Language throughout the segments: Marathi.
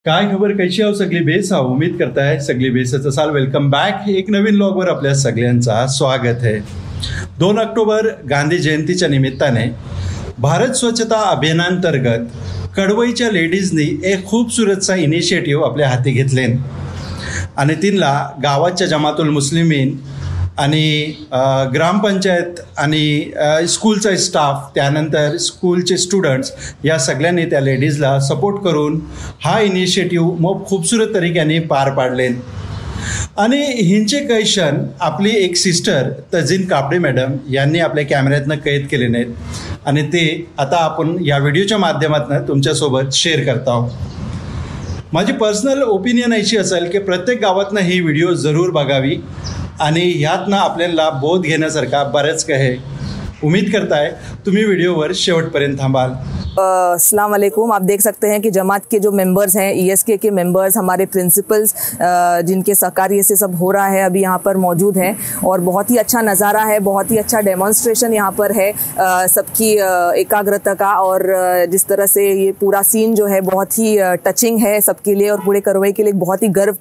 काय खबर कशी आहो सगळी बेस हा उम्मीद करताय सगळी बेसच असाल. Welcome back. एक नवीन व्लॉगवर आपल्या सगळ्यांचा स्वागत आहे. 2 ऑक्टोबर गांधी जयंतीच्या निमित्ताने भारत स्वच्छता अभियानांतर्गत कडवईच्या लेडीजनी एक खूबसूरतसा इनिशिएटिव्ह आपल्या हाती घेतले आणि तिनला गावाच्या जमातुल मुस्लिमीन आणि ग्रामपंचायत आणि स्कूलचा स्टाफ त्यानंतर स्कूलचे स्टुडंट्स या सगळ्यांनी त्या लेडीजला सपोर्ट करून हा इनिशिएटिव्ह मग खूबसूरत तरीक्याने पार पाडले. आणि हिंचे कैशन आपली एक सिस्टर तजीन कापडे मॅडम यांनी आपल्या कॅमेऱ्यातनं कैद केले नाहीत आणि ते आता आपण या व्हिडिओच्या माध्यमातून तुमच्यासोबत शेअर करत आहोत. माझी पर्सनल ओपिनियन अशी असेल की प्रत्येक गावातनं ही व्हिडिओ जरूर बघावी आणि ह्यातनं आपल्याला बोध घेण्यासारखा बरेच काही. उम्मीद करताय तुम्ही व्हिडिओवर शेवटपर्यंत थांबाल. अस्सलाम वालेकुम. आप देख सकते हैं कि जमात के जो मेंबर्स हैं, ESK के मेंबर्स, हमारे प्रिंसिपल्स जिनके सहकार्य से सब हो रहा है अभी यहाँ पर मौजूद हैं और बहुत ही अच्छा नज़ारा है, बहुत ही अच्छा डेमोन्स्ट्रेशन यहाँ पर है सबकी एकाग्रता का. और जिस तरह से ये पूरा सीन जो है बहुत ही टचिंग है सबके लिए और पूरे करवई के लिए बहुत ही गर्व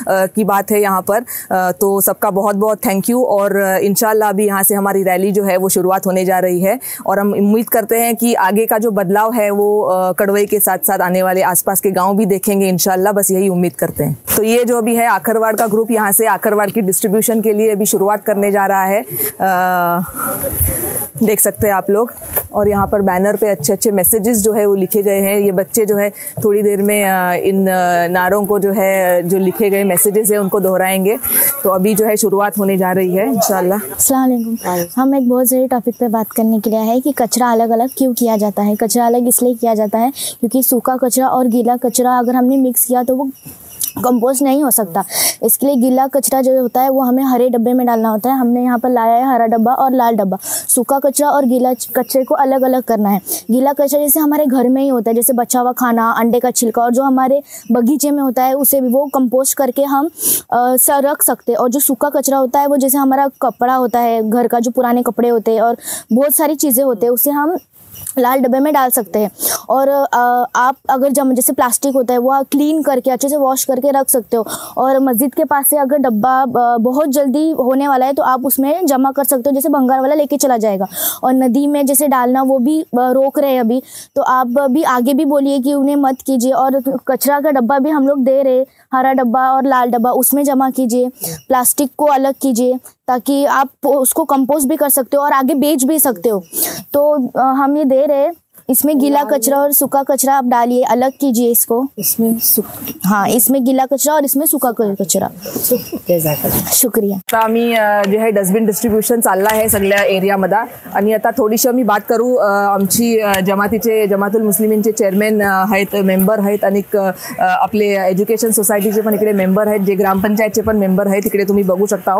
की बात है यहाँ पर. तो सबका बहुत बहुत थैंक यू. और इंशाल्लाह अभी यहाँ से हमारी रैली जो है वो शुरुआत होने जा रही है और हम उम्मीद करते हैं कि आगे का जो बदलाव है वो कड़वई के साथ साथ आने वाले आसपास के गांव भी देखेंगे इंशाल्लाह. बस यही उम्मीद करते हैं. तो ये जो अभी है आखरवाड़ का ग्रुप यहाँ से आखरवाड़ की डिस्ट्रीब्यूशन के लिए अभी शुरुआत करने जा रहा है. देख सकते हैं आप लोग. और यहाँ पर बैनर पे अच्छे अच्छे मैसेजेस जो है वो लिखे गए हैं. ये बच्चे जो है थोड़ी देर में इन नारों को जो है जो लिखे गए मैसेजेस है उनको दोहराएंगे. तो अभी जो है शुरुआत होने जा रही है इंशाल्लाह. अस्सलाम वालेकुम. हम एक बहुत ज़रूरी टॉपिक पे बात करने के लिए आए हैं कि कचरा अलग अलग क्यों किया जाता है. कचरा अलग इसलिए किया जाता है क्योंकि सूखा कचरा और गीला कचरा अगर हमने मिक्स किया तो वो कंपोस्ट नहीं हो सकता. इसके लिए गीला कचरा जो होता है वो हमें हरे डब्बे में डालना होता है. हमने यहाँ पर लाया है हरा डब्बा और लाल डब्बा. सूखा कचरा और गीला कचरे को अलग अलग करना है. गीला कचरा जैसे हमारे घर में ही होता है, जैसे बचा हुआ खाना, अंडे का छिलका और जो हमारे बगीचे में होता है उसे भी वो कंपोस्ट करके हम रख सकते हैं. और जो सूखा कचरा होता है वो जैसे हमारा कपड़ा होता है, घर का जो पुराने कपड़े होते हैं और बहुत सारी चीज़ें होते हैं, उसे हम लाल डब्बे में डाल सकते हैं. और आप अगर जैसे प्लास्टिक होता है वो आप क्लीन करके अच्छे से वॉश करके रख सकते हो. और मस्जिद के पास से अगर डब्बा बहुत जल्दी होने वाला है तो आप उसमें जमा कर सकते हो, जैसे भंगार वाला लेके चला जाएगा. और नदी में जैसे डालना वो भी रोक रहे हैं अभी, तो आप भी आगे भी बोलिए कि उन्हें मत कीजिए. और कचरा का डब्बा भी हम लोग दे रहे, हरा डब्बा और लाल डब्बा, उसमें जमा कीजिए. प्लास्टिक को अलग कीजिए ताकि आप उसको कंपोस्ट भी कर सकते हो और आगे बेच भी सकते हो. तो हम ये दे रहे. इसमें गीला कचरा और सूखा कचरा आप डालिए, अलग कीजिए इसको. इसमें हाँ, इसमें गीला कचरा और इसमें सूखा कचरा. शुक्रिया. आता आम्ही जे आहे डस्टबिन डिस्ट्रीब्युशन चाललं आहे सगळ्या एरियामध्ये. आणि आता थोडीशी मी बात करू आमची जमातुल मुस्लिमीनचे चेअरमॅन आहेत, मेंबर आहेत आणि आपले एज्युकेशन सोसायटीचे पण इकडे मेंबर आहेत, जे ग्रामपंचायतचे पण मेंबर आहेत. इकडे तुम्ही बघू शकता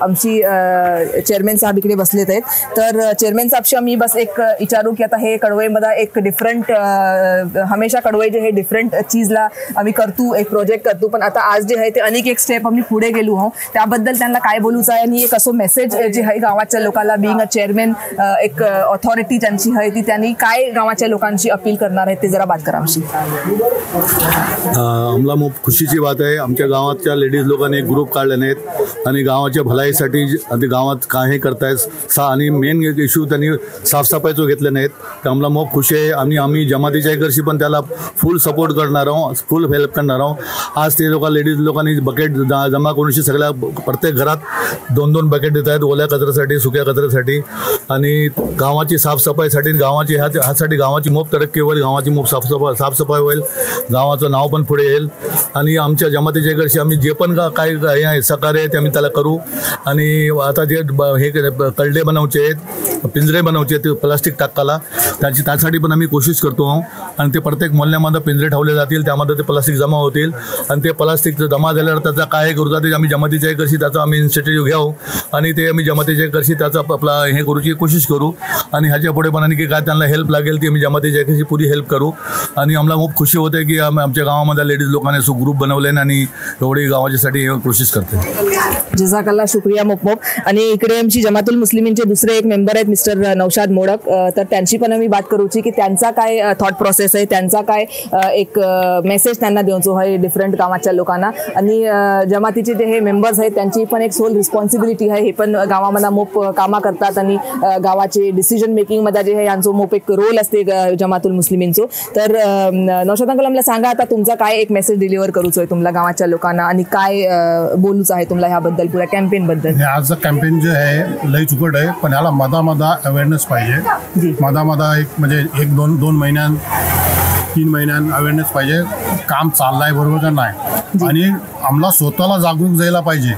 आमची चेअरमॅन साहेब इकडे बसलेत आहेत. तर चेअरमॅन साहेबशी मी बस एक विचारू की आता हे कडवईमध्ये एक डिफरंट हमेशा कडवई जे हे डिफरंट चीजला आम्ही करतो, एक प्रोजेक्ट करतो. पण आता आज जे आहे ते अनेक एक स्टेप आम्ही पुढे गेलो आहोत. त्याबद्दल त्यांना काय बोलूचं आहे आणि एक असं मेसेज जे आहे गावाच्या लोकांना, बिंग अ चेअरमॅन एक ऑथॉरिटी त्यांची आहे ती त्यांनी काय गावाच्या लोकांची अपील करणार आहे ते जरा बात करा आमची. आम्हाला खूप खुशीची बात आहे. आमच्या गावातल्या लेडीज लोकांनी एक ग्रुप काढले नाहीत आणि गावाच्या भलाईसाठी ते गावात काय करतायत आणि मेन इश्यू त्यांनी साफसफाईचं घेतले नाहीत. आम्हाला खूप खुशी आहे. आम्ही जमातीच्या एकरशी पण त्याला फुल सपोर्ट करणार आहोत, फुल हेल्प करणार आहोत. आज ते लेडीज लोकांनी बकेट जमा करून सगळ्या प्रत्येक घरात 2-2 बकेट देत आहेत, ओल्या कचऱ्यासाठी, सुक्या कचऱ्यासाठी. आणि गावाची साफसफाईसाठी गावाची ह्यासाठी गावाची मोप तरक्की होईल, गावाची मोप साफसफाई होईल, गावाचं नाव पण पुढे येईल. आणि आमच्या जमातीच्या एकरशी आम्ही जे पण काय हे सहकार्य आहे ते आम्ही त्याला करू. आणि आता जे हे कलडे बनवचे आहेत, पिंजरे बनवचे आहेत प्लास्टिक टाकाला, त्यासाठी पण आम्ही कोशिश करतो. आणि ते प्रत्येक मोहल्ल्यामध्ये पिंजरे ठेवले जातील, त्यामध्ये ते प्लास्टिक जमा होतील. आणि ते प्लास्टिक जमा झाल्यावर त्याचा काय करू ते आम्ही जमातीच्या एकरशी त्याचा आम्ही इनिशिएटिव्ह घेऊ आणि ते आम्ही जमातीच्या एकरशी त्याचा आपला हे करूची कोशिश करू. आणि ह्याच्या पुढे पण आणखी काय त्यांना हेल्प लागेल ती आम्ही जमातीच्या एकरशी पुरी हेल्प करू. आणि आम्हाला खूप खुशी होते की आमच्या गावामध्ये लेडीज लोकांनी ग्रुप बनवले आणि एवढी गावाच्यासाठी कोशिश करते. जझाकल्ला, शुक्रिया मोप. आणि इकडे आमची जमातुल मुस्लिमीनचे दुसरे एक मेंबर आहेत मिस्टर नौशाद मोडक. तर त्यांची पण मी बात करूची की त्यांचा काय थॉट प्रोसेस आहे, त्यांचा काय एक मेसेज त्यांना देऊचो आहे डिफरंट गावाच्या लोकांना. आणि जमातीचे जे हे मेंबर्स आहेत त्यांची पण एक सोल रिस्पॉन्सिबिलिटी आहे. हे पण गावामध्ये मोप कामा करतात आणि गावाचे डिसिजन मेकिंग मध्ये जे आहे यांचं मोप एक रोल असते जमातुल मुस्लिमींचो. तर नौशाद अंकल आम्हाला सांगा आता तुमचा काय एक मेसेज डिलिव्हर करूचो आहे तुम्हाला गावाच्या लोकांना आणि काय बोलूच आहे तुम्हाला ह्याबद्दल पुऱ्या कॅम्पेन बद्दल. आजचं कॅम्पेन जे आहे लई चुकट आहे, पण ह्याला मधा अवेअरनेस पाहिजे. मधा एक म्हणजे 1-2 महिन्यां 3 महिन्यां अवेअरनेस पाहिजे. काम चाललंय बरोबर का नाही, आणि आम्हाला स्वतःला जागरूक जायला पाहिजे.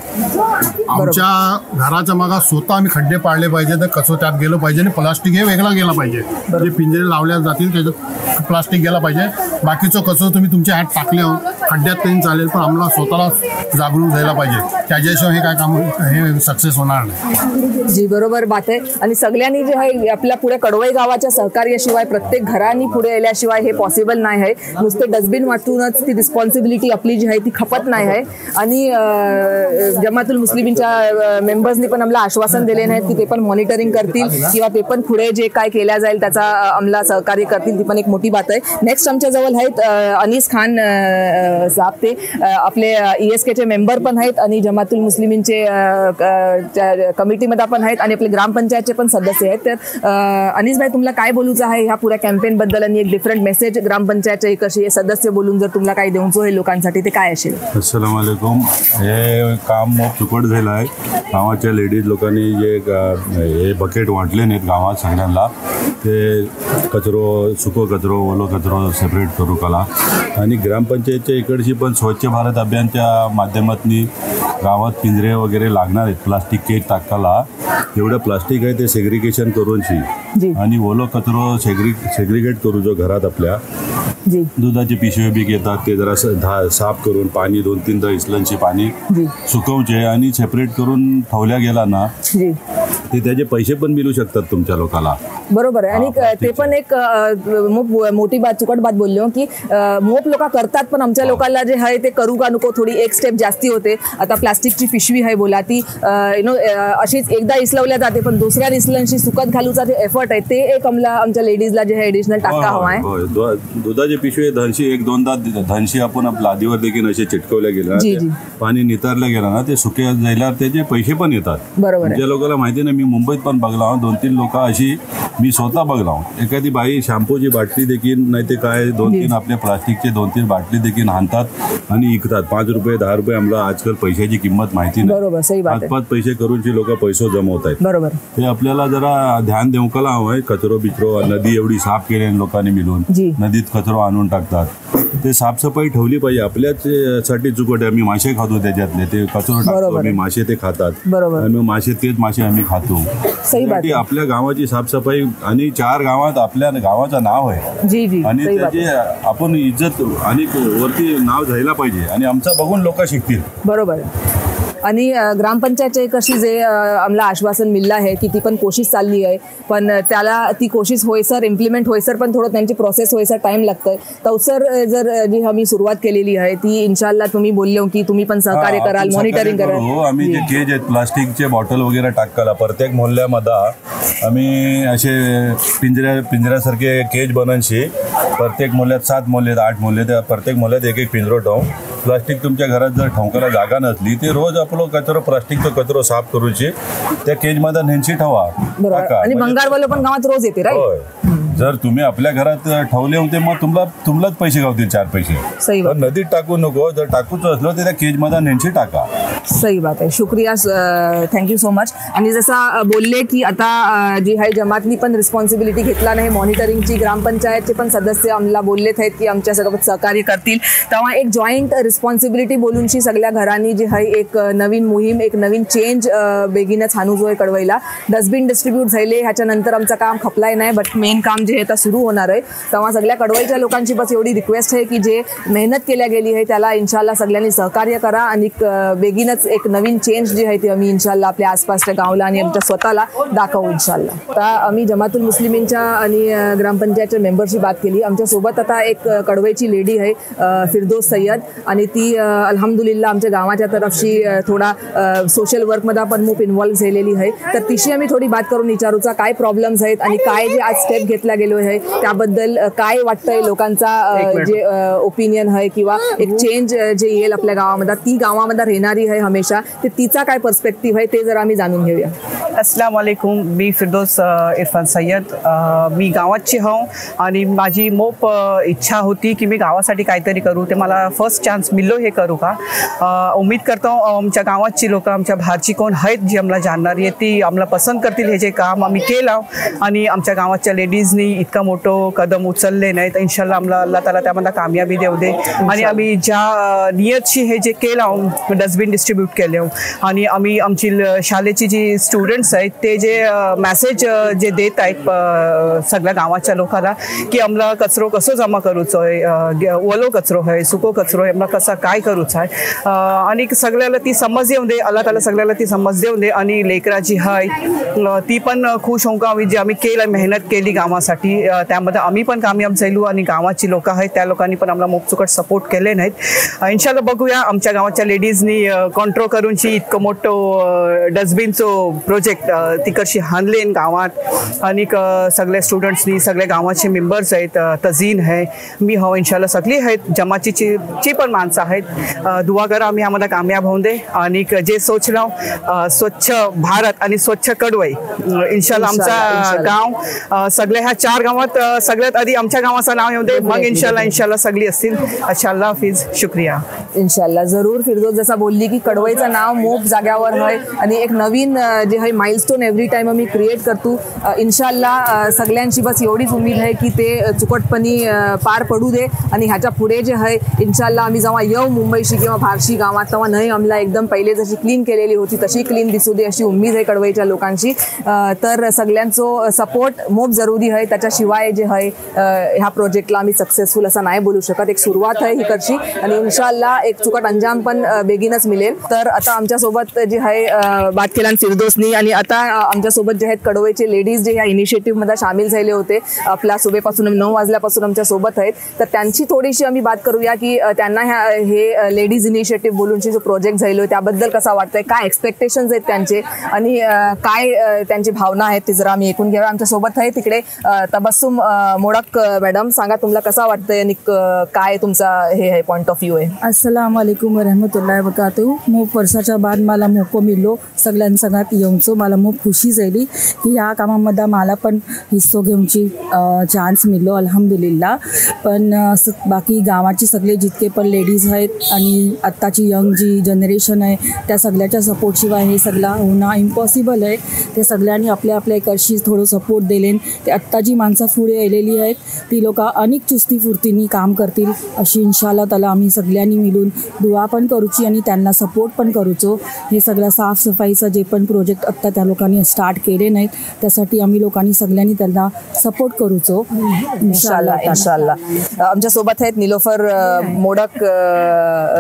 आमच्या घराच्या मागा स्वतः आम्ही खड्डे पाडले पाहिजे, तर कचरो त्यात गेलं पाहिजे आणि प्लास्टिक हे वेगळा गेला पाहिजे. जे पिंजरे लावल्या जातील त्याच्यात प्लास्टिक गेला पाहिजे. बाकीचं कचरो तुम्ही तुमच्या हात टाकले खड्ड्यात तरी चालेल, पण आम्हाला स्वतःला जागरूक जायला पाहिजे. त्याच्याशिवाय हे काय काम हे सक्सेस होणार नाही. जी बरोबर बात आहे. आणि सगळ्यांनी जे आहे आपल्या पुढे कडवई गावाच्या सहकार्याशिवाय प्रत्येक घरांनी पुढे येल्याशिवाय हे पॉसिबल नाही आहे. नुसते डस्टबिन वाटूनच ती रिस्पॉन्सिबिलिटी आपली जी आहे ती खपत नाही आहे. आणि जमातुल मुस्लिमींच्या मेंबर्सनी पण आम्हाला आश्वासन दिले नाहीत की ते पण मॉनिटरिंग करतील किंवा ते पण पुढे जे काय केल्या जाईल त्याचा आम्हाला सहकार्य करतील. ती पण एक मोठी बात आहे. नेक्स्ट आमच्या जवळ आहेत अनीस खान साहेब, ते आपले ESKचे मेंबर पण आहेत आणि जमातुल मुस्लिमींचे कमिटीमध्ये पण आहेत आणि आपले ग्रामपंचायतचे पण सदस्य आहेत. तर अनीस भाई तुम्हाला काय बोलूचं आहे ह्या पुऱ्या कॅम्पेन बद्दल आणि एक डिफरंट मेसेज ग्रामपंचायतचे कशी सदस्य बोलून जर तुम्हाला काय देऊचो हे लोकांसाठी ते काय असेल. अस्सलाम वालेकुम. हे काम मोप चुकट झालं आहे. गावाच्या लेडीज लोकांनी जे हे बकेट वाटले नाहीत गावात सगळ्यांना, ते कचरो सुको कचरो ओलो कचरो सेपरेट करू कला. आणि ग्रामपंचायतच्या इकडची पण स्वच्छ भारत अभियानच्या माध्यमातून गावात पिंजरे वगैरे लागणार आहेत. प्लास्टिक केक टाकाला जेवढं प्लास्टिक आहे ते सेग्रिगेशन करून आणि ओलो कचरो सेग्रिगेट करू जो घरात आपल्या दुधाचे पिशवे बी घेतात ते जरा साफ करून पाणी 2-3दा इस्लनचे पाणी सुकवचे आणि सेपरेट करून ठेवल्या गेला ना ते त्याचे पैसे पण मिळू शकतात तुमच्या लोकांना. बरोबर आहे. आणि ते पण एक मोठी बात चुकट बात बोललो की मोप लोक करतात, पण आमच्या लोकांना जे आहे ते करू का नको थोडी एक स्टेप जास्ती होते. आता प्लास्टिकची पिशवी आहे बोला ती अशीच एकदा इसलवल्या जाते, पण दुसऱ्या इस्लनशी सुकत घालूचा जे एफर्ट आहे ते एक आमच्या लेडीजला जे आहे एडिशनल टाका हवा आहे. दुधाची पिशवी धनशी 1-2दा धनशी आपण लादीवर देखील असे चिटकवल्या गेल्या, पाणी नितारलं गेलं ना ते सुके जायला त्याचे पैसे पण येतात. बरोबर. ज्या लोकांना माहिती नाही, मी मुंबईत पण बघला 2-3 लोक अशी मी स्वतः बघला. एखादी बाई शॅम्पूची बाटली देखील नाही ते काय 2-3 आपल्या प्लास्टिकचे 2-3 बाटली देखील आणतात आणि विकतात. 5 रुपये 10 रुपये आम्हाला आजकाल पैशाची किंमत माहिती नाही. 5-5 पैसे करून जी लोक पैसे जमवत आहेत. बरोबर. ते आपल्याला जरा ध्यान देऊ का हवंय. कचरो बिचरो नदी एवढी साफ केली लोकांनी मिळून नदीत कचरो आणून टाकतात. ते साफसफाई ठेवली पाहिजे. आपल्याच साठी चुकट आहे. आम्ही मासे खातो त्याच्यातले ते कचरो टाकतो आम्ही, मासे ते खातात आणि मासे तेच मासे आम्ही खातो. आपल्या गावाची साफसफाई आणि 4 गावात आपल्या गावाचं नाव आहे आणि त्याची आपण इज्जत आणि वरती नाव जायला पाहिजे आणि आमचं बघून लोक शिकतील. बरोबर. आणि ग्रामपंचायतचे कशी जे आम्हाला आश्वासन मिळलं आहे की ती पण कोशिश चालली आहे, पण त्याला ती कोशिश होईसर इम्प्लिमेंट होईसर पण थोडं त्यांची प्रोसेस होईसर टाइम लागतंय. तवसर जर जी आम्ही सुरुवात केलेली आहे ती इन्शाल्लाह तुम्ही बोललो की तुम्ही पण सहकार्य कराल, मॉनिटरिंग कराल. हो, आम्ही जे केज आहेत प्लास्टिकचे बॉटल वगैरे टाकायला प्रत्येक मोहल्ल्यामध्ये आम्ही असे पिंजऱ्यासारखे केज बनवशी प्रत्येक मोहल्ल्यात 7 मोहल्ले 8 मोहल्ले त्या प्रत्येक मोहल्ल्यात एक पिंजरो ठेवून प्लास्टिक तुमच्या घरात जर ठेवकायला जागा नसली ते रोज आपलं कचरो प्लास्टिकचा कचरो साफ करूची त्या केज मध्ये नेंची ठेवा. आणि भंगारवाले पण गावात रोज येते राईट. जर तुम्ही आपल्या घरात ठेवले होते मग तुम्हालाच पैसे गावतील 4 पैसे. नदीत टाकू नको. जर टाकूच असलं तर त्या केज मध्ये नेंची टाका. सही बात आहे. शुक्रिया, थँक्यू सो मच. आणि जसं बोलले की आता जी आहे जमातनी पण रिस्पॉन्सिबिलिटी घेतला नाही मॉनिटरिंगची, ग्रामपंचायतचे पण सदस्य आम्हाला बोललेत आहेत की आमच्यासोबत सहकार्य करतील. तेव्हा एक जॉईंट रिस्पॉन्सिबिलिटी बोलूनशी सगळ्या घरांनी जी आहे एक नवीन मोहीम एक नवीन चेंज बेगीनच हाणू जो आहे कडवईला. डस्टबिन डिस्ट्रीब्यूट झाले ह्याच्यानंतर आमचं काम खपलाय नाही, बट मेन काम जे आता सुरू होणार आहे. तेव्हा सगळ्या कडवईच्या लोकांची बस एवढी रिक्वेस्ट आहे की जे मेहनत केल्या गेली आहे त्याला इन्शाल्लाह सगळ्यांनी सहकार्य करा आणि बेगीनच एक नवीन चेंज जी आहे ती आम्ही इन्शाल्लाह आपल्या आसपासच्या गावला आणि आमच्या स्वतःला दाखवू इन्शाल्लाह. आता आम्ही जमातुल मुस्लिमींच्या आणि ग्रामपंचायतच्या मेंबरची बात केली. आमच्या सोबत आता एक कडवईची लेडी आहे फिरदौस सय्यद आणि ती अल्हम्दुलिल्लाह आमच्या गावाच्या तरफशी थोडा सोशल वर्कमध्ये पण खूप इन्व्हॉल्व झालेली आहे. तर तिशी आम्ही थोडी बात करून विचारूचा काय प्रॉब्लेम्स आहेत आणि काय जे आज स्टेप घेतला गेलो आहे त्याबद्दल काय वाटतंय लोकांचा जे ओपिनियन आहे किंवा एक चेंज जे येईल आपल्या गावामध्ये ती गावामध्ये राहणारी आहे हमेशा ते तिचा काय पर्स्पेक्टिव्ह आहे ते जर आम्ही जाणून घेऊया. अस्सलाम वालेकुम. मी फिरदौस इरफान सय्यद. मी गावाची हो आणि माझी मोप इच्छा होती की मी गावासाठी काहीतरी करू. ते मला फर्स्ट चान्स मिळलो हे करू का. उम्मीद करतो आमच्या गावाची लोक आमच्या बाहेरची कोण आहेत जी आम्हाला जाणणारी आहे ती आम्हाला पसंत करतील. हे जे काम आम्ही केलं आणि आमच्या गावाच्या लेडीजनी इतका मोठं कदम उचलले नाही तर इन्शाल्लाह आम्हाला अल्लाह ताला त्यामध्ये कामयाबी देऊ दे. आणि आम्ही ज्या नियतशी हे जे केलं डस्टबिन डिस्ट्रीब्यूट केले आणि आम्ही आमची शाळेची जी स्टुडंट्स आहेत ते जे मेसेज जे देत आहेत सगळ्या गावाच्या लोकांना की आम्हाला कचरो कसो जमा करूचो आहे, ओलो कचरो आहे, सुको कचरो आहे, आम्हाला कसा काय करूच आहे आणि सगळ्याला ती समज येऊन दे. अल्लाह ताला सगळ्याला ती समज देऊन दे आणि लेकराची आहे ती पण खुश होऊन का जे आम्ही केलं मेहनत केली गावासाठी त्यामध्ये आम्ही पण कामयाब झालो आणि गावाची लोक आहेत त्या लोकांनी पण आम्हाला मोपचुकट सपोर्ट केले नाहीत. इन्शाल्लाह बघूया आमच्या गावाच्या लेडीजनी कंट्रोल करूनची इतकं मोठं डस्टबिनचो प्रोजेक्ट ती कशी हाणलेन गावात आणि सगळ्या स्टुडंट्सनी सगळ्या गावाचे मेंबर्स आहेत तजीन आहे मी हो इन्शाल्लाह सगळी आहेत जमातीची पण माणसं आहेत. दुआ करा आम्ही आम्हाला कामयाब होऊन दे आणि जे सोचलं स्वच्छ भारत आणि स्वच्छ कडवई इन्शाल्लाह आमचा गाव सगळ्या ह्या 4 गावात सगळ्यात आधी आमच्या गावाचं नाव येऊ दे मग इन्शाल्लाह सगळी असतील. अच्छा अल्लाह हाफिज. शुक्रिया. इन्शाल्लाह जरूर. फिरदौस जसा बोलली की कडवईचं नाव मोप जाग्यावर आहे आणि एक नवीन जे आहे माइलस्टोन एव्हरी टाइम आम्ही क्रिएट करतो. इन्शाल्लाह सगळ्यांची बस एवढीच उमेद आहे की ते चुकटपणी पार पडू दे आणि ह्याच्या पुढे जे आहे इन्शाल्लाह आम्ही जेव्हा येऊ मुंबईशी किंवा भारशी गावात तेव्हा नाही आम्हाला एकदम पहिले जशी क्लीन केलेली होती तशी क्लीन दिसू दे अशी उमेद आहे कडवईच्या लोकांची. तर सगळ्यांचं सपोर्ट मोप जरुरी आहे. त्याच्याशिवाय जे आहे ह्या प्रोजेक्टला आम्ही सक्सेसफुल असं नाही बोलू शकत. एक सुरुवात आहे ही करची आणि इन्शाल्लाह एक चुकट अंजाम पण बेगीनच मिळेल. तर आता आमच्यासोबत जे आहे बात केला फिरदौसनी आणि आता आमच्यासोबत जे आहेत कडवईचे लेडीज जे ह्या इनिशिएटिव्ह मध्ये सामील झाले होते आपल्या सुबेपासून 9 वाजल्यापासून आमच्या सोबत आहेत. तर त्यांची थोडीशी आम्ही बात करूया की त्यांना हे लेडीज इनिशिएटिव्ह बोलूनची जो प्रोजेक्ट झालो त्याबद्दल कसा वाटतंय, काय एक्सपेक्टेशन्स आहेत त्यांचे आणि काय त्यांची भावना आहेत ते जरा आम्ही ऐकून घेऊया. आमच्या सोबत आहे तिकडे तबस्सुम मोडक मॅडम. सांगा तुम्हाला कसा वाटतंय आणि काय तुमचा हे आहे पॉइंट ऑफ व्ह्यू आहे. अस्सलाम वालेकुम वरहमतुल्लाहि वबरकातुहू. खूप वर्षाच्या बाद मला मोको मिळलो सगळ्यांसंगात येऊनचो. मला खूप खुशी झाली की ह्या कामामध्ये मला पण हिस्सो घेऊनची चान्स मिळलो अल्हम्दुलिल्लाह. पण बाकी गावाची सगळे जितके पण लेडीज आहेत आणि आत्ताची यंग जी जनरेशन आहे त्या सगळ्याच्या सपोर्टशिवाय हे सगळं होणं इम्पॉसिबल आहे. ते सगळ्यांनी आपल्या आपल्या इकडशी थोडं सपोर्ट दिलेन. ते आत्ता जी माणसं पुढे आलेली आहेत ती लोक अनेक चुस्ती फुर्तीनी काम करतील अशी इन्शाल्लाह ताला आम्ही सगळ्यांनी मिळून दुआ पण करूची आणि त्यांना सपोर्ट पण करूचो. हे सगळं साफसफाईचं जे पण प्रोजेक्ट आत्ता त्या लोकांनी स्टार्ट केले नाहीत त्यासाठी आम्ही लोकांनी सगळ्यांनी त्यांना सपोर्ट करूचो इन्शाल्लाह. आमच्या सोबत आहेत निलोफर मोडक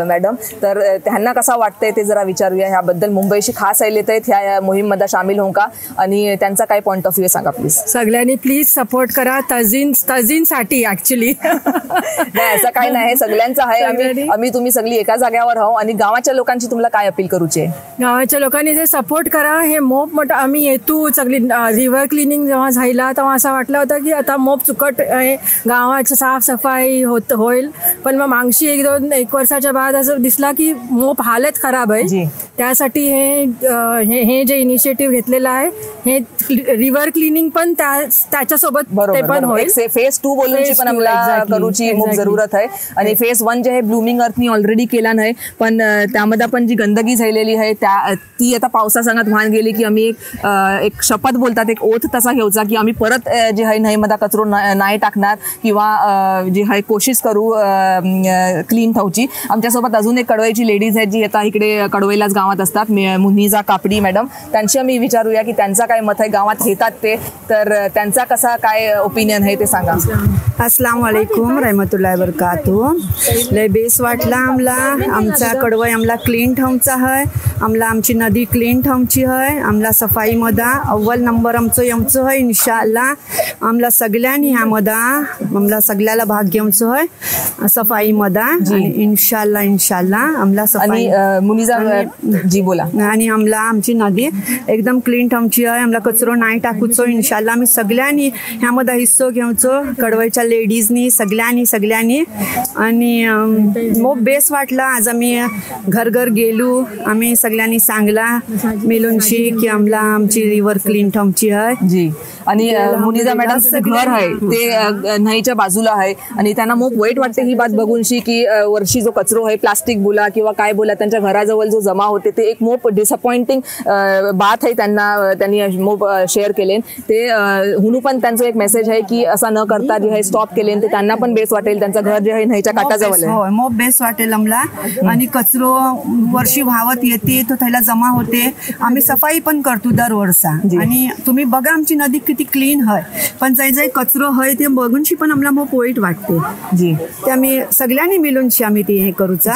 मॅडम. तर त्यांना कसा वाटतंय ते जरा विचारूया. ह्याबद्दल मुंबईशी खास आलेत आहेत ह्या मोहीममध्ये सामील होऊन का आणि त्यांचा काय पॉइंट ऑफ व्ह्यू सांगा प्लीज. सगळ्यांनी प्लीज सपोर्ट करा तजीनसाठी ऍक्च्युली नाही असं काही नाही सगळ्यांचं आहे. आम्ही तुम्ही सगळी एका जाग्यावर आहो आणि गावाच्या लोकांची तुम्हाला काय अपील करूची आहे. गावाच्या लोकांनी जे सपोर्ट करा. हे मोप मोठं आम्ही येतो सगळी रिव्हर क्लिनिंग जेव्हा झाला तेव्हा असं वाटलं होतं की आता मोप चुकट आहे गावाची साफसफाई होईल. पण मग मागशी 1 वर्षाच्या बाद असं दिसला की मोप हालत खराब आहे. त्यासाठी हे जे इनिशिएटिव्ह घेतलेलं आहे हे रिव्हर क्लिनिंग पण त्याच्यासोबत ते पण होईल. फेज 2 बोलूनची पण आम्हाला करूची खूप जरूरत आहे आणि फेज 1 जे आहे ब्लूमिंग अर्थनी ऑलरेडी केला नाही पण त्यामध्ये पण जी गंदगी झालेली आहे ती आता पावसासंगात वाहन गेली की आम्ही एक शपथ बोलतात एक ओथ तसा घ्यायचा की आम्ही परत जे आहे न्हाईमध्ये कचरो नाही टाकणार किंवा जे आहे कोशिश करू क्लीन ठेवची. आमच्यासोबत अजून एक कडवईची लेडीज आहेत जी आता इकडे कडवईलाच गावात असतात मुनिजा कापडी मॅडम. त्यांची आम्ही विचारूया की त्यांचा काय मत आहे. गावात येतात ते तर त्यांचा कसा काय ओपिनियन आहे ते सांगा. अस्सलाम वालेकुम रहमतुल्लाहि वबरकातुहू. लय बेस वाटला आमचा कडवई आमला क्लीन ठेवचा आहे आमला आमची नदी क्लीन ठेवची आहे, आमला सफाईमध्ये अव्वल नंबर आमचं आहे इन्शाअल्लाह. आमला सगळ्यांनी ह्यामध्ये आमला सगळ्याला भाग घ्यायचं आहे सफाईमध्ये इन्शाअल्लाह आमला सफाई. मुनिजा जी बोला. आणि आमला आमची नदी एकदम क्लीन ठेवची आहे, आमला कचरो नाही टाकूचो इन्शाअल्लाह. आम्ही सगळ्यांनी ह्यामध्ये हिस्सो घेऊचो कडवईच्या लेडीजनी सगळ्यांनी. आणि मग बेस वाटला आज आम्ही घर घर गेलो, आम्ही सगळ्यांनी सांगला मिळूनशी की आमला आमची रिव्हर क्लीन ठेवची आहे जी. आणि मुनिजा मॅडमचं घर आहे ते नदीच्या बाजूला आहे आणि त्यांना खूप वाईट वाटते ही बात बघूनशी की वर्षी जो कचरो आहे प्लास्टिक बोला किंवा काय बोला त्यांच्या घराजवळ जो जमा होते ते एक मोप डिसअपॉइंटिंग बात आहे. त्यांनी मोप शेअर केले ते हुनू पण त्यांचं एक मेसेज आहे की असं न करता जे आहे स्टॉप केले ते त्यांना पण बेस वाटेल. त्यांचं घर जे आहे नदीच्या काठाजवळ आहे, मोप बेस वाटेल आमला. आणि कचरो वर्षी वाहत येते तो त्याला जमा होते, आम्ही सफाई पण करतो दर वर्षा. आणि तुम्ही बघा आमची नदी किती क्लीन आहे, पण जे कचरो आहे ते बघूनशी पण आम्हाला खूप वाईट वाटते जी. ते आम्ही सगळ्यांनी मिळूनशी आम्ही ते हे करूचा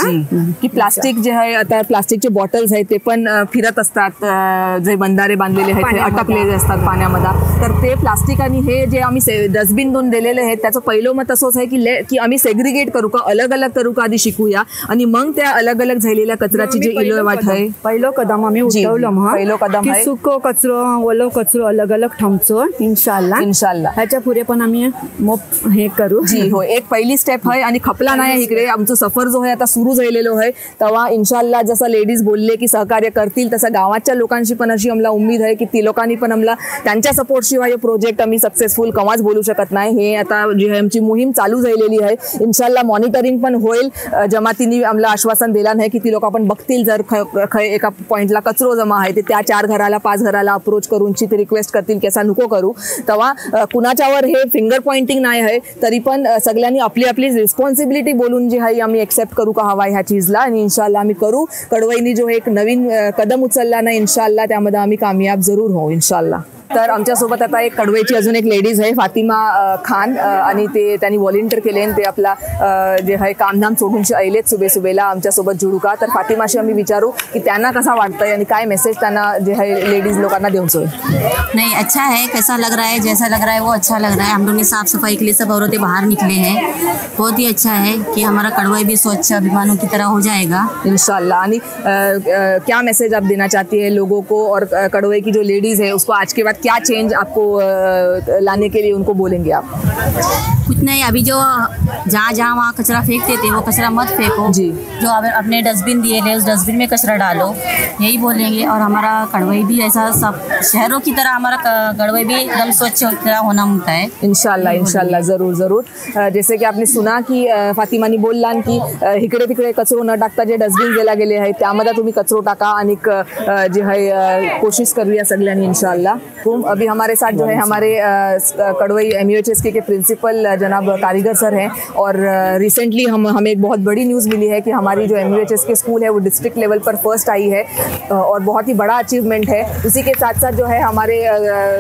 की प्लास्टिक जे आहे आता प्लास्टिकचे बॉटल्स आहेत ते पण फिरत असतात, जे बंधारे बांधलेले आहेत ते अटकलेले असतात पाण्यामध्ये. तर ते प्लास्टिक आणि हे जे आम्ही डस्टबिन दोन दिलेले आहेत त्याचं पहिलं मत असंच आहे की आम्ही सेग्रिगेट करू का, अलग अलग करू का, आधी शिकूया आणि मग त्या अलग अलग झालेल्या कचऱ्याची जे इलोवाट आहे पहिलं कदम आम्ही उठवलं. पहिलं कदम आहे सुको कचरो ओलो कचरो अलग अलग ठेवचो इन्शाअल्लाह. ह्याच्या पुढे पण आम्ही मोप हे करू जी. हो, एक पहिली स्टेप आहे आणि खपला नाही इकडे. आमचं सफर जो आहे आता सुरू झालेलो आहे तेव्हा इन्शाअल्लाह जसं लेडीज बोलले की सहकार्य करतील तसं गावाच्या लोकांशी पण अशी आम्हाला उम्मीद आहे की ती लोकांनी पण आम्हाला त्यांच्या सपोर्ट शिवाय प्रोजेक्ट आम्ही सक्सेसफुल कवाच बोलू शकत नाही. हे आता जी आहे आमची मोहीम चालू झालेली आहे. इन्शाअल्लाह मॉनिटरिंग पण होईल. जमातीने आम्हाला आश्वासन दिला नाही की ती लोक आपण बघतील जर एका पॉइंटला कचरो जमा आहे ते त्या 4 घराला 5 घराला अप्रोच करून ते रिक्वेस्ट करतील की असा नको करू. तेव्हा कुणाच्यावर हे फिंगर पॉइंटिंग नाही आहे तरी पण सगळ्यांनी आपली आपली रिस्पॉन्सिबिलिटी बोलून जी आहे आम्ही एक्सेप्ट करू का हवा ह्या चीजला आणि इन्शाअल्लाह आम्ही करू. कडवईनी जो एक नवीन कदम उचलला ना इन्शाअल्लाह त्यामध्ये आम्ही कामयाब जरूर होऊ इन्शाअल्लाह. तर आमच्यासोबत आता एक कडवईची अजून एक लेडीज आहे फातिमा खान आणि त्यांनी व्हॉलेंटियर केले ते आपला जे आहे कामधाम सोडून आलेत सुबेला आमच्यासोबत जुळू का. तर फातिमाशी आम्ही विचारू की त्यांना कसा वाटतंय आणि काय मेसेज त्यांना जे आहे लेडीज लोकांना द्यायचोय. नहीं अच्छा है, कैसा लग रहा है, जैसा लग रहा है वो अच्छा लग रहा है. हम लोग ने साफ सफाई के लिए सब औरतें बाहर निकले हैं, बहुत ही अच्छा है कि हमारा कड़वई भी स्वच्छ अभिमानों की तरह हो जाएगा इंशाल्लाह. आणि क्या मैसेज आप देना चाहती है लोगों को और कड़वई की जो लेडीज है उसको आज के बाद क्या चेंज आपको लाने के लिए उनको बोलेंगे आप? कुछ नहीं, अभी जो जहाँ वहाँ कचरा फेंकते थे वो कचरा मत फेंको जी. जो अपने डस्टबिन दिए थे उस डस्टबिन में कचरा डालो, यही बोलेंगे. और हमारा कड़वई भी ऐसा सब शहरों की तरह हमारा कड़वई भी एकदम स्वच्छ होना होता है इंशाल्लाह. इंशाल्लाह जरूर जरूर. जैसे की आपने सुना की फातिमानी बोलला की इकडे तिकडे कचरो न टाकता जे डस्टबिन दिला गेले आहेत त्यामध्ये तुम्ही कचरो टाका आणि जे है कोशिश करूया सगळ्यांनी इंशाल्लाह. अभी हमारे साथ जो है हमारे कड़वई MUHSK के प्रिंसिपल जनाब कारीगर सर हैं और रिसेंटली हमें एक बहुत बड़ी न्यूज़ मिली है कि हमारी जो MUHSK स्कूल है वो डिस्ट्रिक्ट लेवल पर फर्स्ट आई है और बहुत ही बड़ा अचीवमेंट है. उसी के साथ साथ जो है हमारे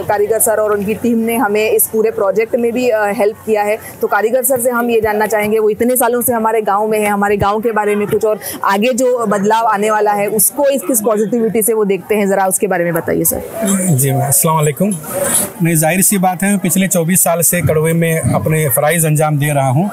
कारीगर सर और उनकी टीम ने हमें इस पूरे प्रोजेक्ट में भी हेल्प किया है. तो कारीगर सर से हम ये जानना चाहेंगे, वो इतने सालों से हमारे गाँव में है, हमारे गाँव के बारे में कुछ और आगे जो बदलाव आने वाला है उसको किस पॉजिटिविटी से वो देखते हैं, ज़रा उसके बारे में बताइए सर. जी अस्सलाम वालेकुम. नहीं, जाहिर सी बात है पिछले 24 साल से कड़वे में अपने फ़राइज़ अंजाम दे रहा हूँ,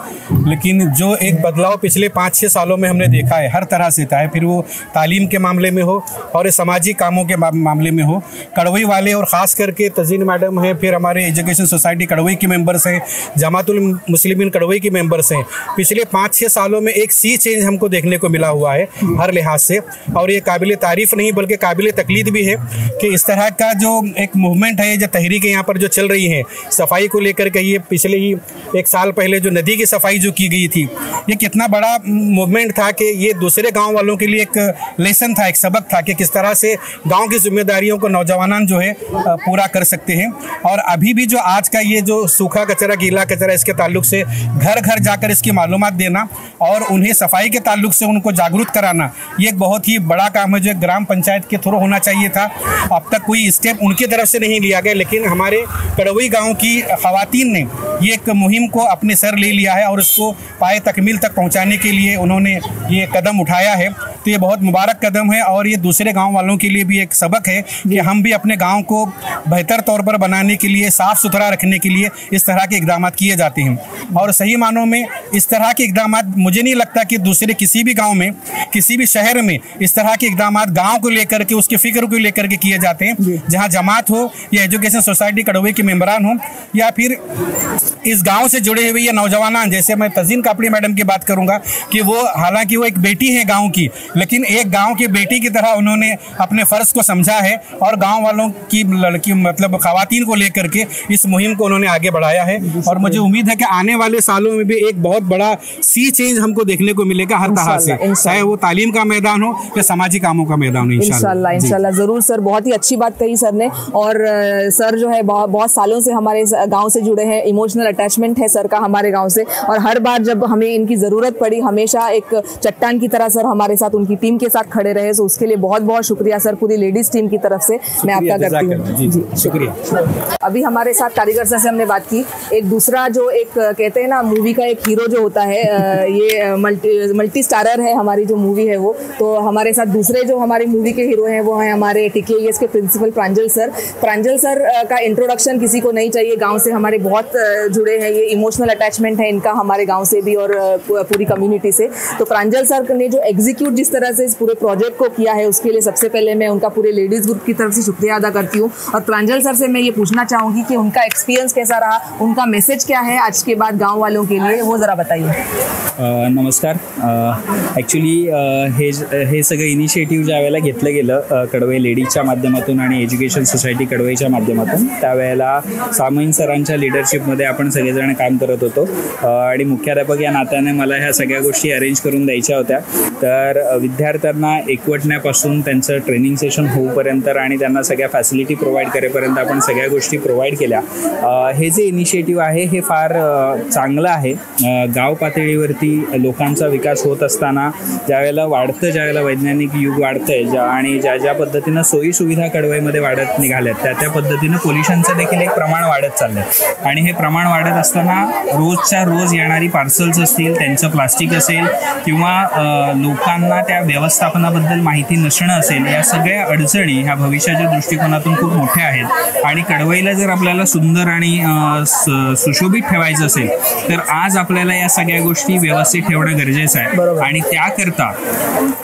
लेकिन जो एक बदलाव पिछले 5-6 सालों में हमने देखा है हर तरह से था, फिर वो तालीम के मामले में हो और सामाजिक कामों के मामले में हो, कड़वई वाले और ख़ास करके तज़ीन मैडम हैं, फिर हमारे एजुकेशन सोसाइटी कड़वई के मेंबर्स हैं, जमातुल मुस्लिमीन कड़वई के मेंबर्स हैं. पिछले 5-6 सालों में एक सी चेंज हमको देखने को मिला हुआ है हर लिहाज से, और ये काबिल तारीफ़ नहीं बल्कि काबिल तकलीद भी है कि इस तरह का जो एक मूवमेंट है, जो तहरीकें यहाँ पर जो चल रही हैं सफाई को लेकर के, ये पिछले ही 1 साल पहले जो नदी की सफाई जो की गई थी, ये कितना बड़ा मूवमेंट था कि ये दूसरे गांव वालों के लिए एक लेसन था, एक सबक था कि किस तरह से गांव की जिम्मेदारियों को नौजवान जो है पूरा कर सकते हैं. और अभी भी जो आज का ये जो सूखा कचरा गीला कचरा इसके ताल्लुक से घर घर जाकर इसकी मालूमात देना और उन्हें सफाई के ताल्लुक से उनको जागरूक कराना, ये एक बहुत ही बड़ा काम है जो एक ग्राम पंचायत के थ्रू होना चाहिए था. अब तक कोई स्टेप उनकी तरफ से नहीं लिया गया, लेकिन हमारे कड़वई गांव की ख़वातीन ने ये एक मुहिम को अपने सर ले लिया है और उसको पाए तकमील तक पहुंचाने के लिए उन्होंने ये कदम उठाया है. तो ये बहुत मुबारक कदम है और ये दूसरे गाँव वालों के लिए भी एक सबक है कि हम भी अपने गाँव को बेहतर तौर पर बनाने के लिए, साफ सुथरा रखने के लिए इस तरह के इकदाम किए जाते हैं। और सही मानों में इस तरह के इकदाम मुझे नहीं लगता कि दूसरे किसी भी गांव में, किसी भी शहर में इस तरह के इकदाम गांव को लेकर के, उसके फिक्र को लेकर के किए जाते हैं। जहां जमात हो या एजुकेशन सोसाइटी कड़वे के मेंबरान हो या फिर इस गांव से जुड़े हुए ये नौजवान, जैसे मैं तजीन कापड़ी मैडम की बात करूंगा कि वो हालांकि वो एक बेटी है गांव की, लेकिन एक गांव की बेटी की तरह उन्होंने अपने फर्ज को समझा है और गांव वालों की लड़की मतलब खवातीन को लेकर के इस मुहिम को उन्होंने आगे बढ़ाया है। और मुझे उम्मीद है कि आने वाले सालों में भी एक बहुत बड़ा सी चेंज हमको देखने को मिलेगा हर तरह से, चाहे वो तालीम का मैदान हो या सामाजिक कामों का मैदान हो। इंशाल्लाह जरूर सर, बहुत ही अच्छी बात कही सर ने। और सर जो है बहुत सालों से हमारे गांव से जुड़े हैं, इमोशनल अटैचमेंट है सर का हमारे गांव से, और हर बार जब हमें इनकी जरूरत पड़ी हमेशा एक चट्टान की तरह सर हमारे साथ, उनकी टीम के साथ खड़े रहे। तो उसके लिए बहुत बहुत शुक्रिया सर, पूरी लेडीज टीम की तरफ से मैं आपका करती हूँ। शुक्रिया। अभी हमारे साथ कारीगर सर से हमने बात की। एक दूसरा जो एक कहते हैं ना मूवी का एक हीरो जो होता है, ये मल्टी स्टारर है हमारी जो मूवी है वो, तो हमारे साथ दूसरे जो हमारी मूवी के हीरो हैं वो हैं हमारे TKES के प्रिंसिपल प्रांजल सर। प्रांजल सर का इंट्रोडक्शन किसी को नहीं चाहिए, गांव से हमारे बहुत जुड़े हैं, ये इमोशनल अटैचमेंट है इनका हमारे गांव से भी और पूरी कम्युनिटी से। तो प्रांजल सर ने जो एग्जीक्यूट जिस तरह से इस पूरे प्रोजेक्ट को किया है उसके लिए सबसे पहले मैं उनका पूरे लेडीज ग्रुप की तरफ से शुक्रिया अदा करती हूँ। और प्रांजल सर से मैं ये पूछना चाहूँगी कि उनका एक्सपीरियन्स कैसा रहा, उनका मैसेज क्या है आज के बाद गांव वालों के लिए, वो जरा बताइए। नमस्कार. ॲक्च्युली हे सगळं इनिशिएटिव्ह ज्या वेळेला घेतलं गेलं कडवई लेडीजच्या माध्यमातून आणि एज्युकेशन सोसायटी कडवईच्या माध्यमातून, त्यावेळेला सामयिक सरांच्या लिडरशिपमध्ये आपण सगळेजण काम करत होतो आणि मुख्याध्यापक या नात्याने मला ह्या सगळ्या गोष्टी अरेंज करून द्यायच्या होत्या. तर विद्यार्थ्यांना एकवटण्यापासून त्यांचं ट्रेनिंग सेशन होऊपर्यंत आणि त्यांना सगळ्या फॅसिलिटी प्रोव्हाइड करेपर्यंत आपण सगळ्या गोष्टी प्रोव्हाइड केल्या. हे जे इनिशिएटिव्ह आहे हे फार चांगलं आहे. गाव पातळीवरती लोकांचा विकास होत असताना ज्यावेळेला वाढतं, ज्यावेळेला वैज्ञानिक युग वाढतंय आणि ज्या पद्धतीनं सोयी सुविधा कडवईमध्ये वाढत निघाल्यात त्या पद्धतीनं पोल्युशनचं देखील एक प्रमाण वाढत चाललंय आणि हे प्रमाण वाढत असताना रोजच्या रोज येणारी पार्सल्स असतील, त्यांचं प्लास्टिक असेल किंवा लोकांना त्या व्यवस्थापनाबद्दल माहिती नसणं असेल, या सगळ्या अडचणी ह्या भविष्याच्या दृष्टिकोनातून खूप मोठ्या आहेत. आणि कडवईला जर आपल्याला सुंदर आणि सुशोभित ठेवायचं असेल तर आज आपल्याला या सगळ्या गोष्टी व्यवस्थित ठेवणं गरजेचं आहे. आणि त्याकरता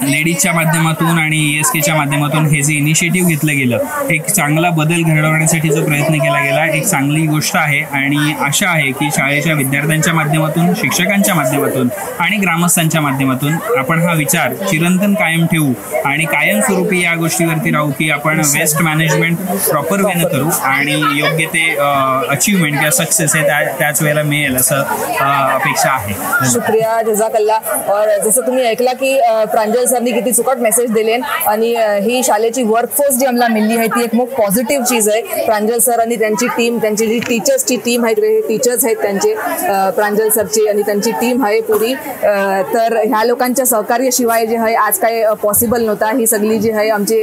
लेडीजच्या माध्यमातून आणि ESKच्या माध्यमातून हे जे इनिशिएटिव्ह घेतलं गेलं, एक चांगला बदल घडवण्यासाठी जो प्रयत्न केला गेला एक चांगली गोष्ट आहे. आणि आशा आहे की शाळेच्या विद्यार्थ्यांच्या माध्यमातून, शिक्षकांच्या माध्यमातून आणि ग्रामस्थांच्या माध्यमातून आपण हा विचार चिरंतन कायम ठेवू आणि कायमस्वरूपी या गोष्टीवरती राहू की आपण वेस्ट मॅनेजमेंट प्रॉपर वेनं करू आणि योग्य ते अचीवमेंट किंवा सक्सेस आहे त्याच वेळेला मिळेल असं अपेक्षा आहे. शुक्रिया, जजाकल्ला. और जसं तुम्ही ऐकला की प्रांजल सरनी किती चुकट मेसेज दिले आणि ही शाळेची वर्कफोर्स जी आम्हाला मिळली आहे ती एक खूप पॉझिटिव्ह चीज आहे. प्रांजल सर आणि त्यांची टीम, त्यांची जी टीचर्सची टीम आहे, टीचर्स आहेत त्यांचे प्रांजल सरची आणि त्यांची टीम आहे पुरी. तर ह्या लोकांच्या सहकार्याशिवाय जे आहे आज काय पॉसिबल नव्हता. ही सगळी जी आहे आमची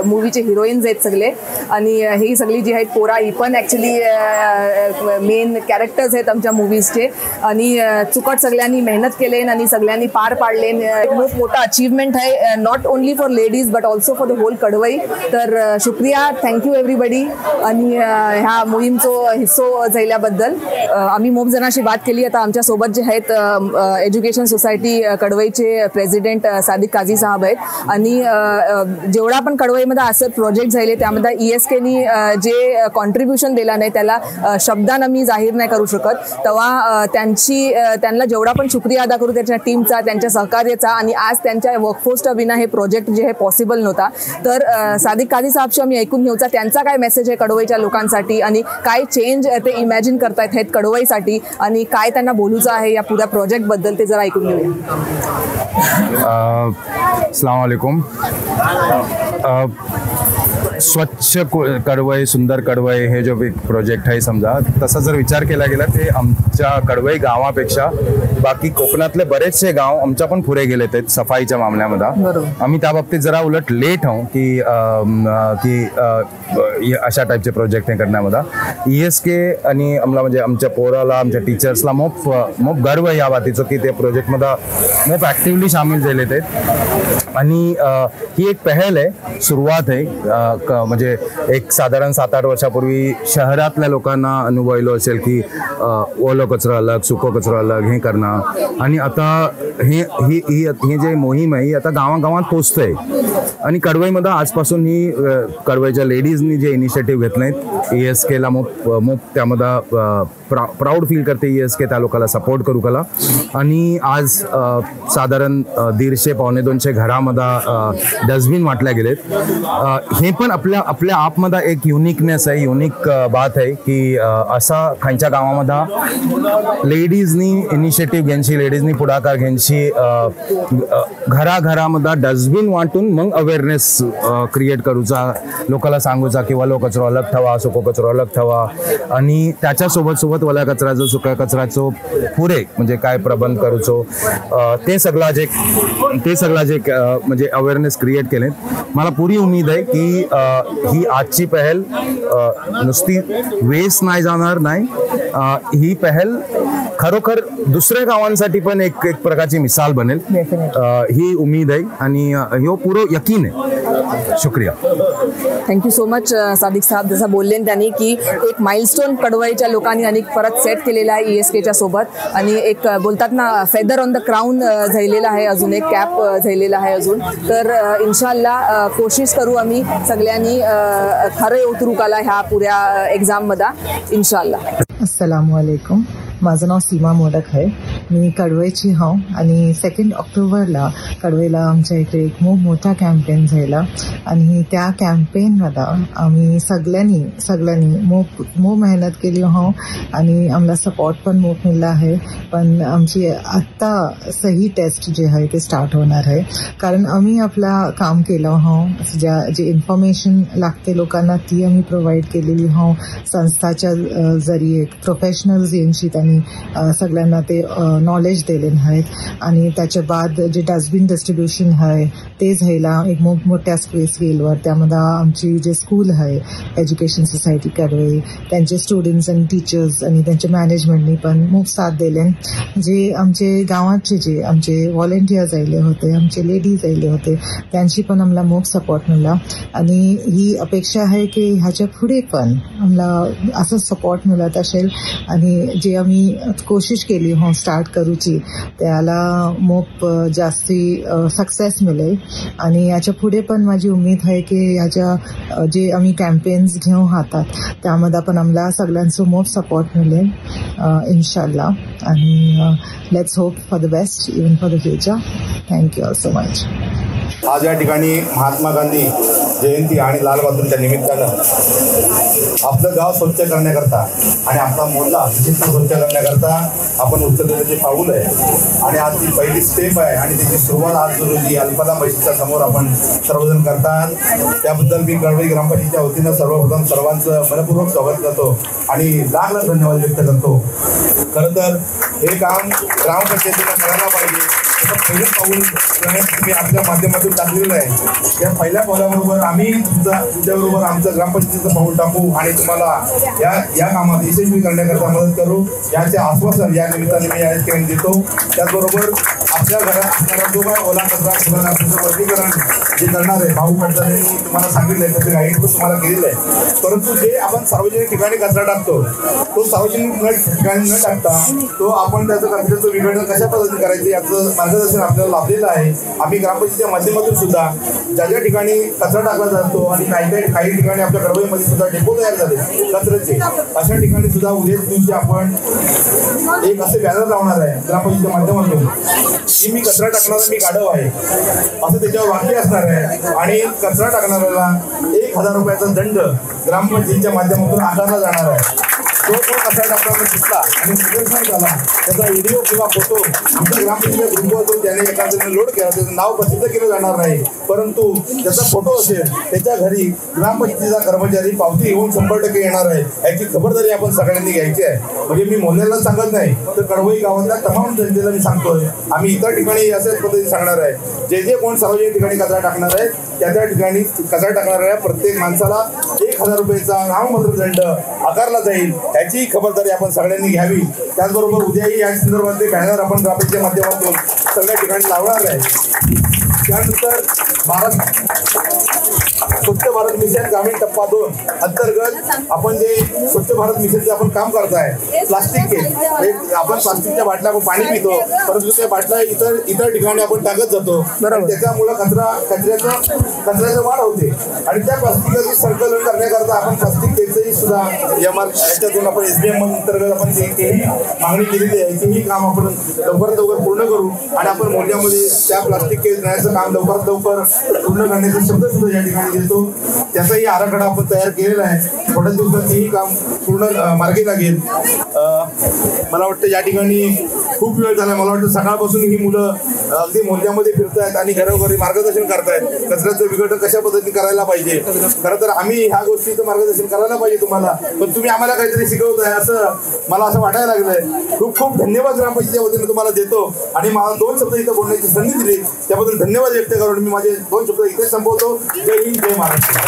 मूवीचे हिरोईन्स आहेत सगळे आणि ही सगळी जी आहेत पोरा ही पण ॲक्च्युली मेन कॅरेक्टर्स आहेत आमच्या मूवीजचे. आणि चुकट सगळ्यांनी मेहनत केले आणि सगळ्यांनी पार पाडले. खूप मोठा अचीवमेंट आहे, not only for ladies but also for the whole Kadwai. तर शुक्रिया, थँक्यू एव्हरीबडी. आणि ह्या मोहीमचो हिस्सो झाल्याबद्दल आम्ही खूप जणांशी बात केली. आता आमच्यासोबत जे आहेत एज्युकेशन सोसायटी कडवईचे प्रेसिडेंट सादिक काझी साहेब आहेत. आणि जेवढा पण कडवईमध्ये असं प्रोजेक्ट झाले त्यामध्ये ESKनी जे कॉन्ट्रीब्युशन दिला नाही त्याला शब्दानं मी जाहीर नाही करू शकत. तेव्हा त्यांना जेवढा पण शुक्रिया अदा करू त्याच्या टीमचा, त्यांच्या सहकार्याचा. आणि आज त्यांच्या वर्कफोर्सच्या विना हे प्रोजेक्ट जे हे पॉसिबल नव्हता. तर सादिक काझी साहेबशी आम्ही ऐकून घेऊचा त्यांचा काय मेसेज आहे कडवईच्या लोकांसाठी आणि काय चेंज ते इमॅजिन करतायत आहेत कडवईसाठी आणि काय त्यांना बोलूचं आहे या पुऱ्या प्रोजेक्टबद्दल ते जरा ऐकून घेऊया. अस्सलाम वालेकुम. स्वच्छ कडवई, सुंदर कडवई हे जो एक प्रोजेक्ट आहे समजा, तसा जर विचार केला गेला ते आमच्या कडवई गावापेक्षा बाकी कोकणातले बरेचसे गाव आमच्या पण पुढे गेले आहेत सफाईच्या मामल्यामध्ये. आम्ही त्या बाबतीत जरा उलट लेट आहोत की अशा टाईपचे प्रोजेक्ट हे करण्यामध्ये. ESK आणि आम्हाला म्हणजे आमच्या पोराला, आमच्या टीचर्सला मोप गर्व आहे या बाबतीचं की ते प्रोजेक्टमध्ये मोप ॲक्टिव्हली सामील झाले आहेत. आणि ही एक पहल आहे, सुरुवात आहे. म्हणजे एक साधारण 7-8 वर्षापूर्वी शहरातल्या लोकांना अनुभवलं असेल की ओलं कचरा अलग, सुको कचरा अलग हे करणं. आणि आता ही जे मोहीम आहे ही आता गावागावात पोचतंय. आणि कडवईमध्ये आजपासून ही कडवईच्या लेडीजनी जे इनिशिएटिव्ह घेतले आहेत, ESKला मोप त्यामध्ये प्राऊड फील करते ESK त्या लोकांना सपोर्ट करू कला. आणि आज साधारण 150-200 घरामध्ये डस्टबिन वाटल्या गेलेत. हे पण आपल्या आपमध्ये एक युनिकनेस आहे, युनिक बात आहे की असा खायच्या गावामध्ये लेडीजनी इनिशिएटिव्ह घ्यायची, लेडीजनी पुढाकार घ्यायची, घराघरामध्ये डस्टबिन वाटून मग अवेअरनेस क्रिएट करूचा, लोकांना सांगूचा की ओलो कचरो अलग ठेवा, सुको कचरो अलग ठेवा. आणि त्याच्यासोबत ओल्या कचऱ्याचं, सुक्या कचऱ्याचं पुरे म्हणजे काय प्रबंध करूचो ते सगळा जे म्हणजे अवेअरनेस क्रिएट केले. मला पुरी उमेद आहे की ही आजची पहल नुसती वेस्ट नाही जाणार नाही, ही पहल खरोखर दुसऱ्या गावांसाठी पण एक प्रकारची मिसाल बनेल ही उमेद आहे आणि ह्यो पुरो यकीन आहे. शुक्रिया. थँक्यू सो मच सादिक साहेब. जसं बोलले त्यांनी की एक माइलस्टोन कडवईच्या लोकांनी आणि परत सेट केलेला आहे ESKच्या सोबत. आणि एक बोलतात ना फेदर ऑन द क्राऊन झालेला आहे, अजून एक कॅप झालेला आहे अजून. तर इन्शाल्लाह कोशिश करू आम्ही सगळ्यांनी खरे उतरू काला ह्या पुऱ्या एक्झाममध्ये इन्शाल्लाह. अस्सलामु अलैकुम. माझं नाव सीमा मोडक आहे. मी कडवईची हाव आणि 2 ऑक्टोबरला कडवईला आमच्या इकडे एक मोठा कॅम्पेन झाला. आणि त्या कॅम्पेनमध्ये आम्ही सगळ्यांनी मोप मेहनत केली हो आणि आम्हाला सपोर्ट पण मोप मिळाला आहे. पण आमची आत्ता सही टेस्ट जे आहे ते स्टार्ट होणार आहे. कारण आम्ही आपला काम केलं हो, जे इन्फॉर्मेशन लागते लोकांना ती आम्ही प्रोव्हाइड केलेली हो संस्थाच्या जरिये. प्रोफेशनल्स यांची त्यांनी सगळ्यांना ते नॉलेज दिले आहेत. आणि त्याच्या बाद जे डस्टबिन डिस्ट्रीब्युशन आहे ते झाला एक मोठ्या स्पेस स्केलवर. त्यामध्ये आमची जे स्कूल आहे एज्युकेशन सोसायटी कडवई, त्यांचे स्टुडंट्स आणि टीचर्स आणि त्यांच्या मॅनेजमेंटनी पण खूप साथ दिले. जे आमचे गावाचे जे आमचे व्हॉलेंटियर्स आले होते, आमचे लेडीज आले होते, त्यांची पण आम्हाला खूप सपोर्ट मिळाला. आणि ही अपेक्षा आहे की ह्याच्या पुढे पण आम्हाला असंच सपोर्ट मिळत असेल. आणि जे आम्ही कोशिश केली हो स्टार्ट करूची त्याला मोप जास्ती सक्सेस मिळेल. आणि याच्या पुढे पण माझी उमेद आहे की ह्याच्या जे आम्ही कॅम्पेन्स घेऊ हातात त्यामध्ये पण आम्हाला सगळ्यांचं मोप सपोर्ट मिळेल इन्शाल्लाह. आणि let's hope for the best even for the future. Thank you all so much. आज या ठिकाणी महात्मा गांधी जयंती आणि लाल बहादूरच्या निमित्तानं आपलं गाव स्वच्छ करण्याकरता आणि आपला मोहल्ला विशिष्ट स्वच्छ करण्याकरता आपण उचललेलं जे पाऊल आहे आणि आज ती पहिली स्टेप आहे आणि त्याची सुरुवात आज रोजी अल्पदा मस्जिदच्या समोर आपण सर्वजण करतात. त्याबद्दल मी कडवई ग्रामपंचायतीच्या वतीनं सर्वप्रथम सर्वांचं मनपूर्वक स्वागत करतो आणि लाख धन्यवाद व्यक्त करतो. खरं तर हे काम ग्रामपंचायतीनं करायला पाहिजे. पहिलं पाऊल तुम्ही आपल्या माध्यमातून टाकलेलं आहे. या पहिल्या पावलाबरोबर आम्ही तुमच्याबरोबर आमचं ग्रामपंचायतीचं पाऊल टाकू आणि तुम्हाला या कामात यशस्वी करण्याकरता मदत करू याचे आश्वासन या निमित्ताने मी या ठिकाणी देतो. त्याचबरोबर आपल्या घरात असणारा जो काय ओला कचरा त्याचं वर्गीकरण जे करणार आहे भाऊ पडताना तुम्हाला सांगितलं आहे, त्याचं गाईड पण तुम्हाला केलेलं आहे. परंतु जे आपण सार्वजनिक ठिकाणी कचरा टाकतो तो सार्वजनिक ठिकाणी न टाकता तो आपण त्याचं कचऱ्याचं विघटन कशा पद्धतीने करायचं याचं मार्गदर्शन आपल्याला लाभलेलं आहे. आम्ही ग्रामपंचायतीच्या माध्यमातून सुद्धा ज्या ठिकाणी कचरा टाकला जातो आणि काही ठिकाणी आपल्या कडवईमध्ये सुद्धा डेपो तयार झाले कचऱ्याचे, अशा ठिकाणी सुद्धा उद्याच दिवशी आपण एक असे बॅनर लावणार आहे ग्रामपंचायतीच्या माध्यमातून की मी कचरा टाकणारा मी गाढव आहे असं त्याच्यावर वाक्य असणार आहे. आणि कचरा टाकणाऱ्याला 1000 रुपयाचा दंड ग्रामपंचायतीच्या माध्यमातून आकारला जाणार आहे. तो पण कचरा टाकताना दिसला आणि निदर्शन झाला त्याचा व्हिडिओ किंवा फोटो आमच्या ग्रामपंचायत ग्रुपवर त्याने एखाद्याने लोड केला त्याचं नाव प्रसिद्ध केलं जाणार नाही, परंतु त्याचा फोटो असेल त्याच्या घरी ग्रामपंचायतीचा कर्मचारी पावती घेऊन 100% येणार आहे याची खबरदारी आपण सगळ्यांनी घ्यायची आहे. म्हणजे मी मोहल्ल्याला सांगत नाही तर कडवई गावातल्या तमाम जनतेला मी सांगतोय. आम्ही इतर ठिकाणी अशाच पद्धतीने सांगणार आहे, जे कोण सार्वजनिक ठिकाणी कचरा टाकणार आहे त्या ठिकाणी कचरा टाकणाऱ्या प्रत्येक माणसाला 1000 रुपयाचा नाममात्र दंड आकारला जाईल याची खबरदारी आपण सगळ्यांनी घ्यावी. त्याचबरोबर उद्याही या संदर्भातले बॅनर आपण ग्रामपंचायतीच्या माध्यमातून सगळ्या ठिकाणी लावणार आहे. त्यानंतर स्वच्छ भारत मिशन ग्रामीण टप्पा 2 अंतर्गत आपण जे स्वच्छ भारत मिशनचे आपण काम करताय प्लास्टिक के आपण प्लास्टिकच्या बाटल्या आपण पाणी पितो परंतु त्या बाटल्या इतर ठिकाणी आपण टाकत जातो. त्याच्यामुळे कचऱ्याचं वाढ होते आणि त्या प्लास्टिकचं संकलन करण्याकरता आपण प्लास्टिक केचंही सुद्धा याच्यातून आपण SBM अंतर्गत आपण मागणी केलेली आहे की ही काम आपण लवकरात लवकर पूर्ण करू आणि आपण मोहल्ल्यामध्ये त्या प्लास्टिक केस नेण्याचं काम लवकरात लवकर पूर्ण करण्याचा शब्द सुद्धा या ठिकाणी देतो. त्याचाही आराखडा आपण तयार केलेला आहे. थोड्या दिवसात ही काम पूर्ण मार्गी लागेल. मला वाटतं या ठिकाणी खूप वेळ झाला. मला वाटतं सकाळपासून ही मुलं अगदी मोहल्ल्यामध्ये फिरतायत आणि घरोघरी मार्गदर्शन करतायत कचऱ्याचं विघटन कशा पद्धतीने करायला पाहिजे. खरं तर आम्ही ह्या गोष्टीचं मार्गदर्शन करायला पाहिजे तुम्हाला, पण तुम्ही आम्हाला काहीतरी शिकवताय असं मला असं वाटायला लागलंय. खूप खूप धन्यवाद ग्रामपंचायतीच्या वतीने तुम्हाला देतो आणि मला 2 शब्द इथं बोलण्याची संधी दिली त्याबद्दल धन्यवाद व्यक्त करून मी माझे 2 शब्द इथे संपवतो. जय हिंद जय महाराष्ट्र.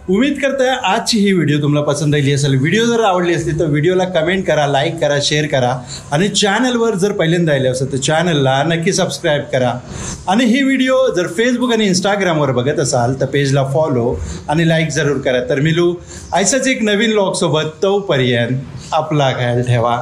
उम्मीद करतोय आजची ही व्हिडिओ तुम्हाला पसंत आली असेल. व्हिडिओ जर आवडली असली तर व्हिडिओला कमेंट करा, लाईक करा, शेअर करा आणि चॅनलवर जर पहिल्यांदा आले असेल तर चॅनलला नक्की सबस्क्राईब करा. आणि ही व्हिडिओ जर फेसबुक आणि इंस्टाग्रामवर बघत असाल तर पेजला फॉलो आणि लाईक जरूर करा. तर मिळू ऐसाच एक नवीन व्लॉगसोबत. तोपर्यंत आपला ख्याल ठेवा.